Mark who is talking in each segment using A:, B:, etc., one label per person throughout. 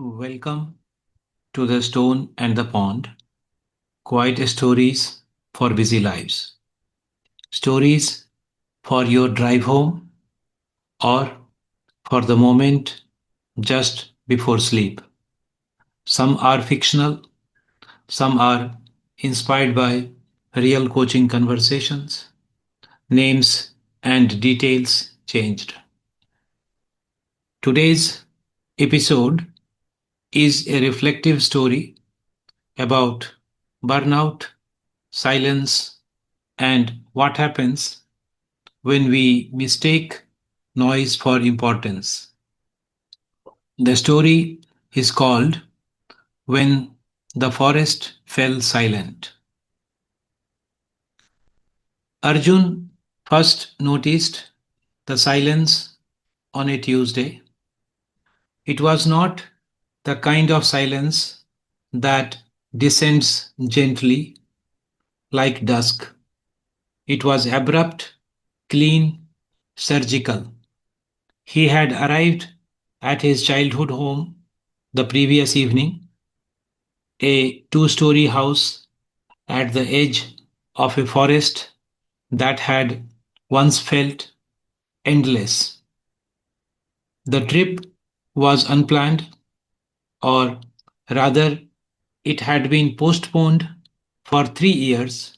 A: Welcome to the Stone and the Pond. Quiet stories for busy lives. Stories for your drive home or for the moment just before sleep. Some are fictional, some are inspired by real coaching conversations. Names and details changed. Today's episode is a reflective story about burnout, silence, and what happens when we mistake noise for importance. The story is called When the Forest Fell Silent. Arjun first noticed the silence on a Tuesday. It was not the kind of silence that descends gently like dusk. It was abrupt, clean, surgical. He had arrived at his childhood home the previous evening, a two-story house at the edge of a forest that had once felt endless. The trip was unplanned, or rather, it had been postponed for 3 years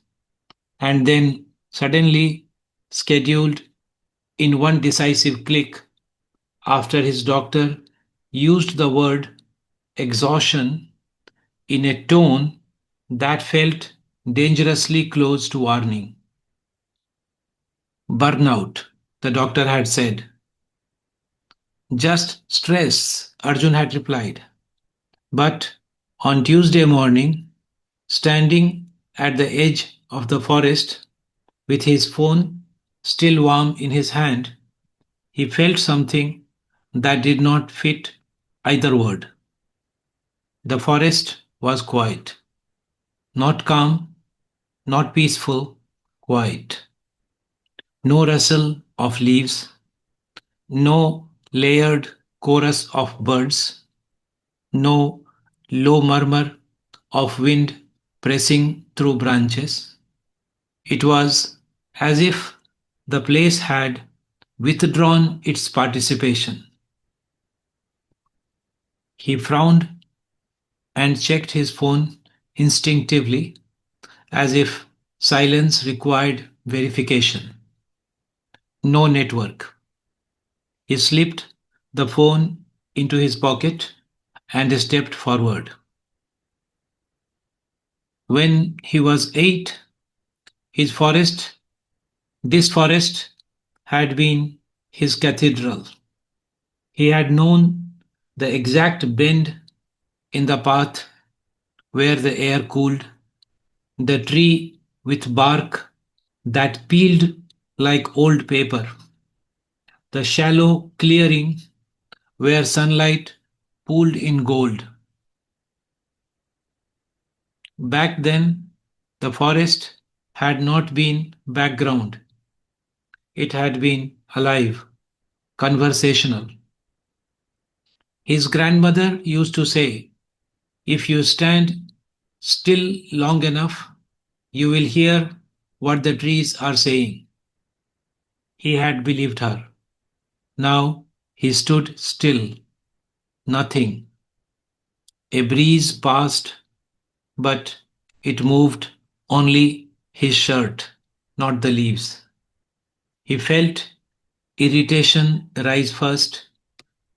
A: and then suddenly scheduled in one decisive click after his doctor used the word exhaustion in a tone that felt dangerously close to warning. Burnout, the doctor had said. Just stress, Arjun had replied. But on Tuesday morning, standing at the edge of the forest with his phone still warm in his hand, he felt something that did not fit either word. The forest was quiet, not calm, not peaceful, quiet. No rustle of leaves, no layered chorus of birds, no low murmur of wind pressing through branches. It was as if the place had withdrawn its participation. He frowned and checked his phone instinctively, as if silence required verification. No network. He slipped the phone into his pocket and stepped forward. When he was 8, his forest, this forest had been his cathedral. He had known the exact bend in the path where the air cooled, the tree with bark that peeled like old paper, the shallow clearing where sunlight pooled in gold. Back then, the forest had not been background, it had been alive, conversational. His grandmother used to say, if you stand still long enough, you will hear what the trees are saying. He had believed her. Now he stood still, nothing. A breeze passed, but it moved only his shirt, not the leaves. He felt irritation rise first,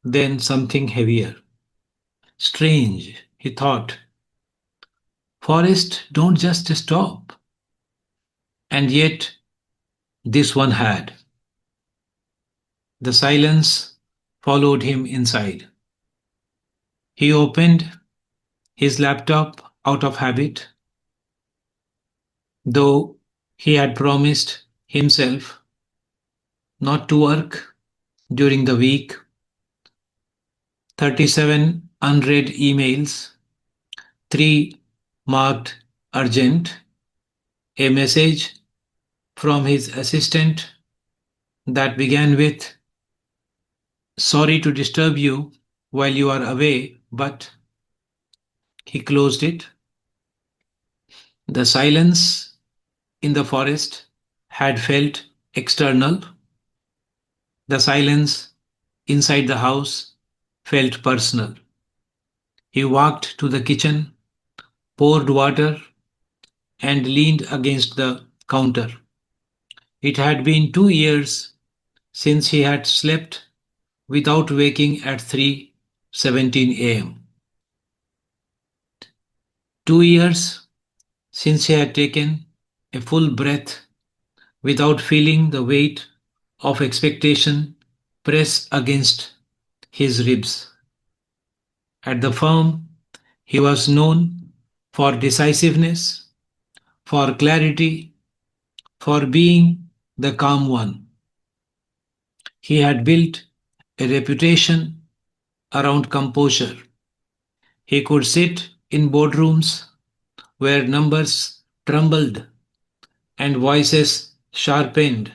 A: then something heavier. Strange, he thought. Forests don't just stop. And yet, this one had. The silence followed him inside. He opened his laptop out of habit, though he had promised himself not to work during the week. 37 unread emails, 3 marked urgent, a message from his assistant that began with, sorry to disturb you, while you are away, but he closed it. The silence in the forest had felt external. The silence inside the house felt personal. He walked to the kitchen, poured water, and leaned against the counter. It had been 2 years since he had slept without waking at 3:17 a.m. 2 years since he had taken a full breath without feeling the weight of expectation press against his ribs. At the firm, he was known for decisiveness, for clarity, for being the calm one. He had built a reputation around composure. He could sit in boardrooms where numbers trembled and voices sharpened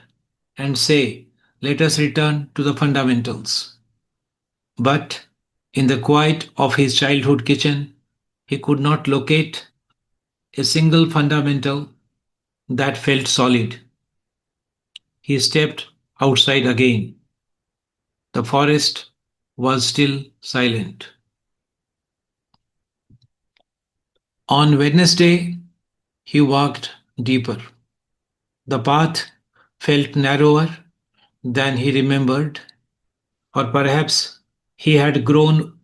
A: and say, "Let us return to the fundamentals." But in the quiet of his childhood kitchen, he could not locate a single fundamental that felt solid. He stepped outside again. The forest was still silent. On Wednesday, he walked deeper. The path felt narrower than he remembered, or perhaps he had grown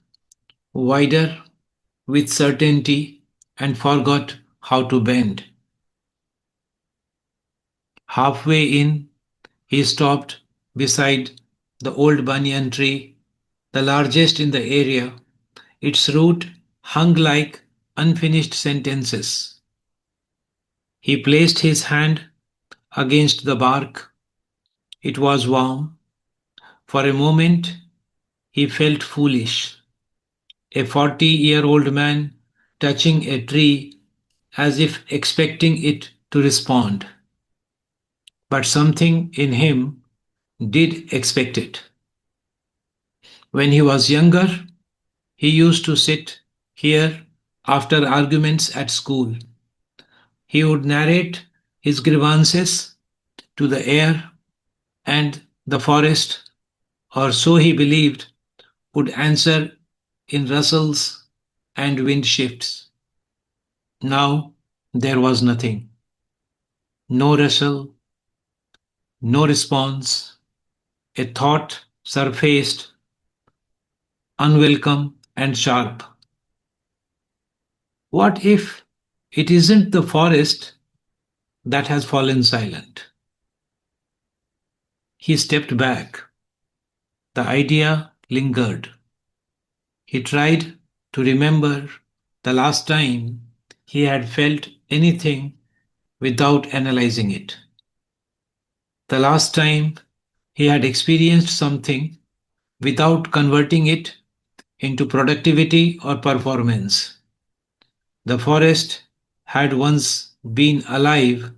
A: wider with certainty and forgot how to bend. Halfway in, he stopped beside the old banyan tree, the largest in the area. Its root hung like unfinished sentences. He placed his hand against the bark. It was warm. For a moment, he felt foolish. A 40-year-old man touching a tree as if expecting it to respond. But something in him did expect it. When he was younger, he used to sit here after arguments at school. He would narrate his grievances to the air, and the forest, or so he believed, would answer in rustles and wind shifts. Now there was nothing. No rustle, no response. A thought surfaced, unwelcome and sharp. What if it isn't the forest that has fallen silent? He stepped back. The idea lingered. He tried to remember the last time he had felt anything without analyzing it. The last time he had experienced something without converting it into productivity or performance. The forest had once been alive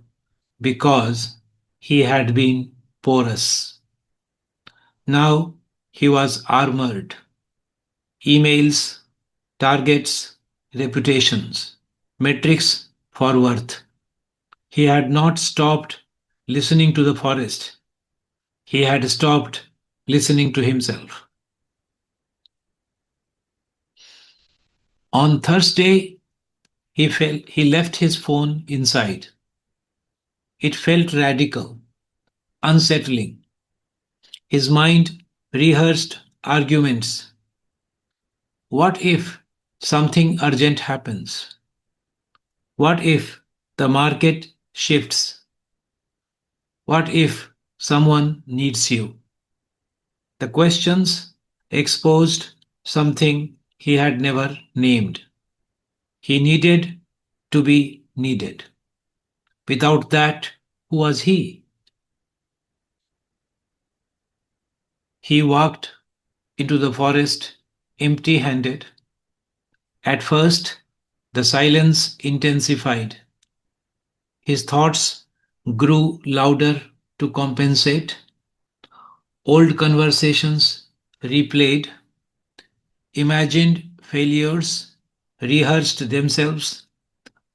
A: because he had been porous. Now he was armored. Emails, targets, reputations, metrics for worth. He had not stopped listening to the forest. He had stopped listening to himself. On Thursday, he left his phone inside. It felt radical, unsettling. His mind rehearsed arguments. What if something urgent happens? What if the market shifts? What if someone needs you? The questions exposed something he had never named. He needed to be needed. Without that, who was he? He walked into the forest empty handed. At first, the silence intensified. His thoughts grew louder to compensate. Old conversations replayed, Imagined failures rehearsed themselves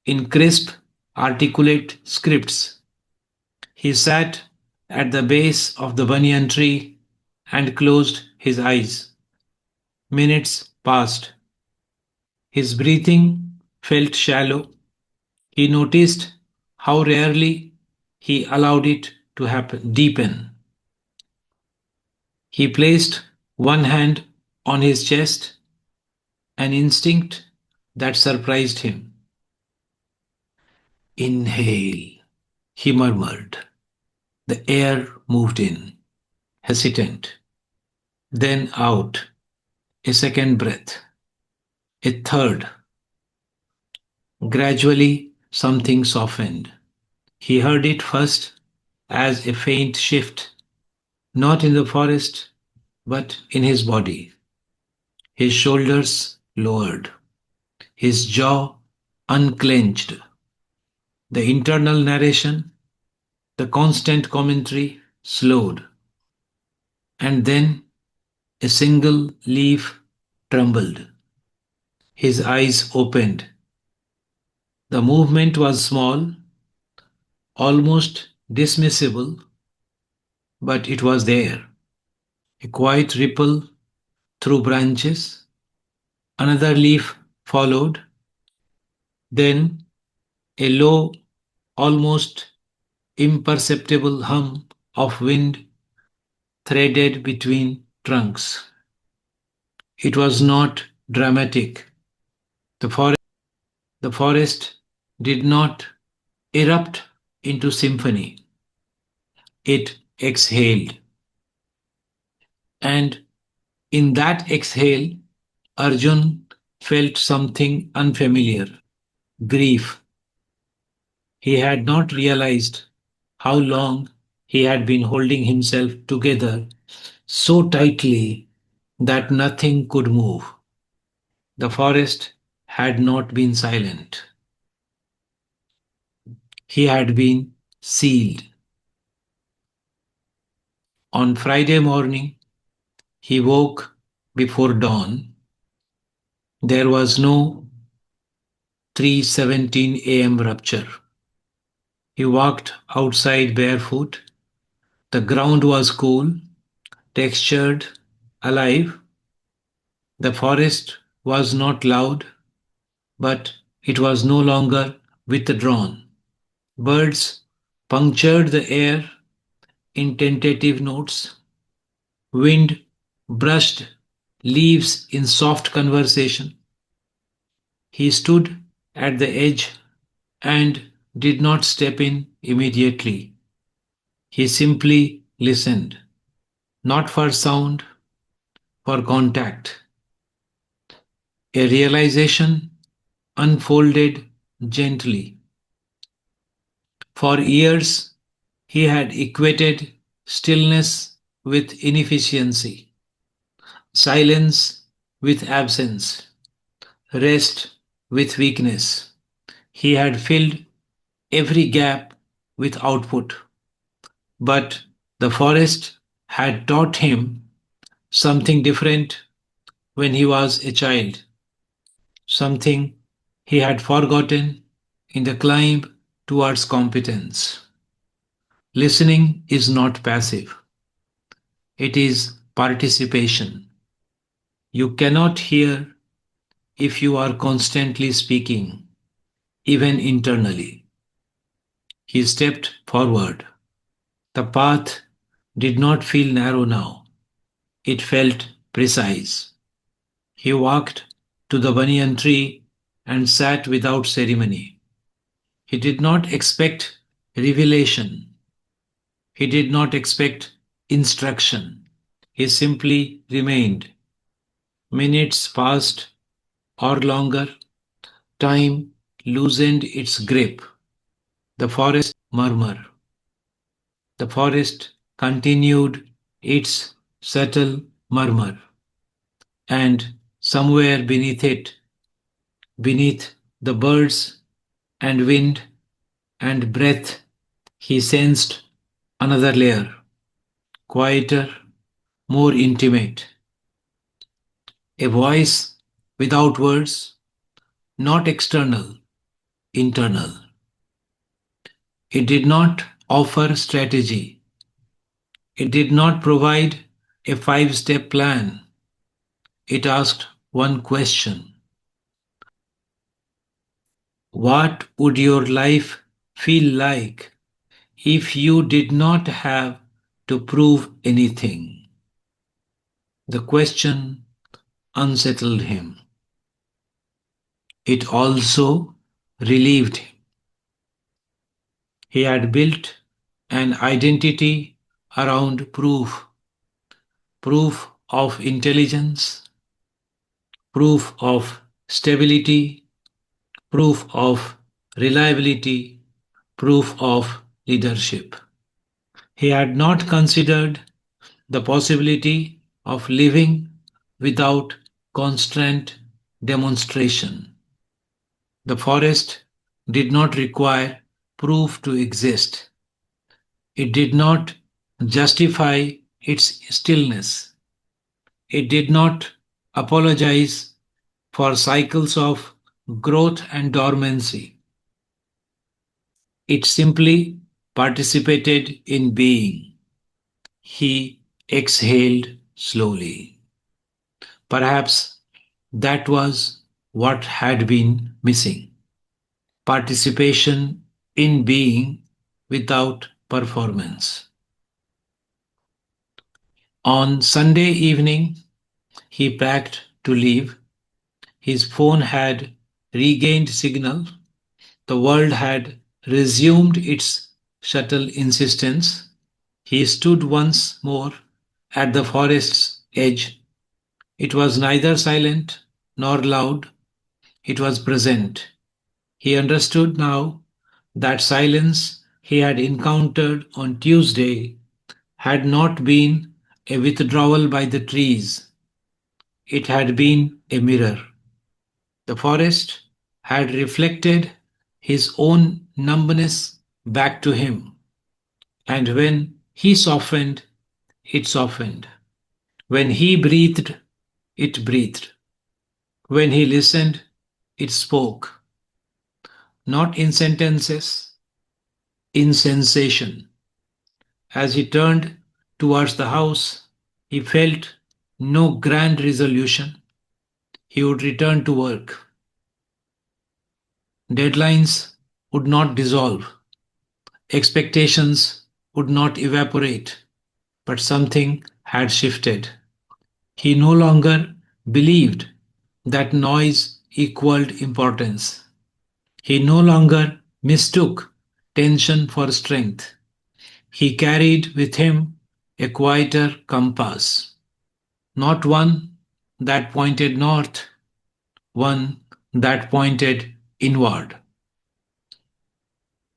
A: in crisp, articulate scripts. He sat at the base of the banyan tree and closed his eyes. Minutes passed. His breathing felt shallow. He noticed how rarely he allowed it to happen, deepen. He placed one hand on his chest, an instinct that surprised him. Inhale, he murmured. The air moved in, hesitant, then out, a second breath, a third. Gradually, something softened. He heard it first as a faint shift, not in the forest, but in his body. His shoulders lowered, his jaw unclenched. The internal narration, the constant commentary slowed, and then a single leaf trembled. His eyes opened. The movement was small, almost dismissible, but it was there. A quiet ripple through branches. Another leaf followed, then a low, almost imperceptible hum of wind threaded between trunks. It was not dramatic. The forest did not erupt into symphony. It exhaled. And in that exhale, Arjun felt something unfamiliar: grief. He had not realized how long he had been holding himself together so tightly that nothing could move. The forest had not been silent, he had been sealed. On Friday morning, he woke before dawn. There was no 3:17 a.m. rupture. He walked outside barefoot. The ground was cool, textured, alive. The forest was not loud, but it was no longer withdrawn. Birds punctured the air in tentative notes. Wind brushed leaves in soft conversation. He stood at the edge and did not step in immediately. He simply listened, not for sound, for contact. A realization unfolded gently. For years, he had equated stillness with inefficiency, silence with absence, rest with weakness. He had filled every gap with output. But the forest had taught him something different when he was a child, something he had forgotten in the climb towards competence. Listening is not passive, it is participation. You cannot hear if you are constantly speaking, even internally. He stepped forward. The path did not feel narrow now, it felt precise. He walked to the banyan tree and sat without ceremony. He did not expect revelation. He did not expect instruction. He simply remained. Minutes passed or longer. Time loosened its grip. The forest murmur. The forest continued its subtle murmur. And somewhere beneath it, beneath the birds and wind and breath, he sensed another layer, quieter, more intimate. a voice without words, not external, internal. It did not offer strategy. It did not provide a 5 step plan. It asked one question: what would your life feel like if you did not have to prove anything? The question unsettled him. It also relieved him. He had built an identity around proof: proof of intelligence, proof of stability, proof of reliability, proof of leadership. He had not considered the possibility of living without constant demonstration. The forest did not require proof to exist. It did not justify its stillness. It did not apologize for cycles of growth and dormancy. It simply participated in being. He exhaled slowly. Perhaps that was what had been missing: participation in being without performance. On Sunday evening, he packed to leave. His phone had regained signal. The world had resumed its shuttle insistence. He stood once more at the forest's edge. It was neither silent nor loud, it was present. He understood now that silence he had encountered on Tuesday had not been a withdrawal by the trees, it had been a mirror. The forest had reflected his own numbness back to him, and when he softened, it softened. When he breathed, it breathed. When he listened, it spoke, not in sentences, in sensation. As he turned towards the house, he felt no grand resolution. He would return to work. Deadlines would not dissolve. Expectations would not evaporate. But something had shifted. He no longer believed that noise equaled importance. He no longer mistook tension for strength. He carried with him a quieter compass, not one that pointed north, one that pointed inward.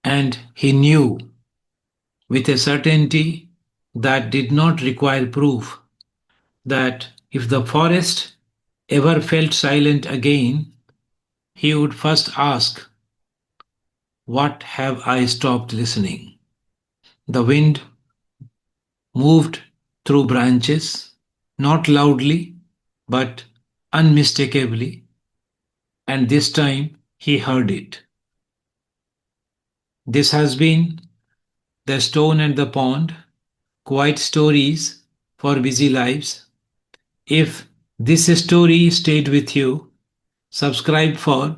A: And he knew with a certainty that did not require proof that if the forest ever felt silent again, he would first ask, what have I stopped listening? The wind moved through branches, not loudly, but unmistakably, and this time he heard it. This has been The Stone and the Pond, quiet stories for busy lives. If this story stayed with you, subscribe for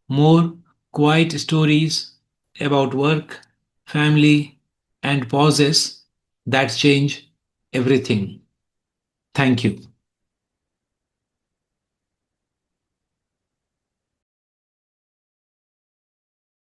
A: more quiet stories about work, family, and pauses that change everything. Thank you.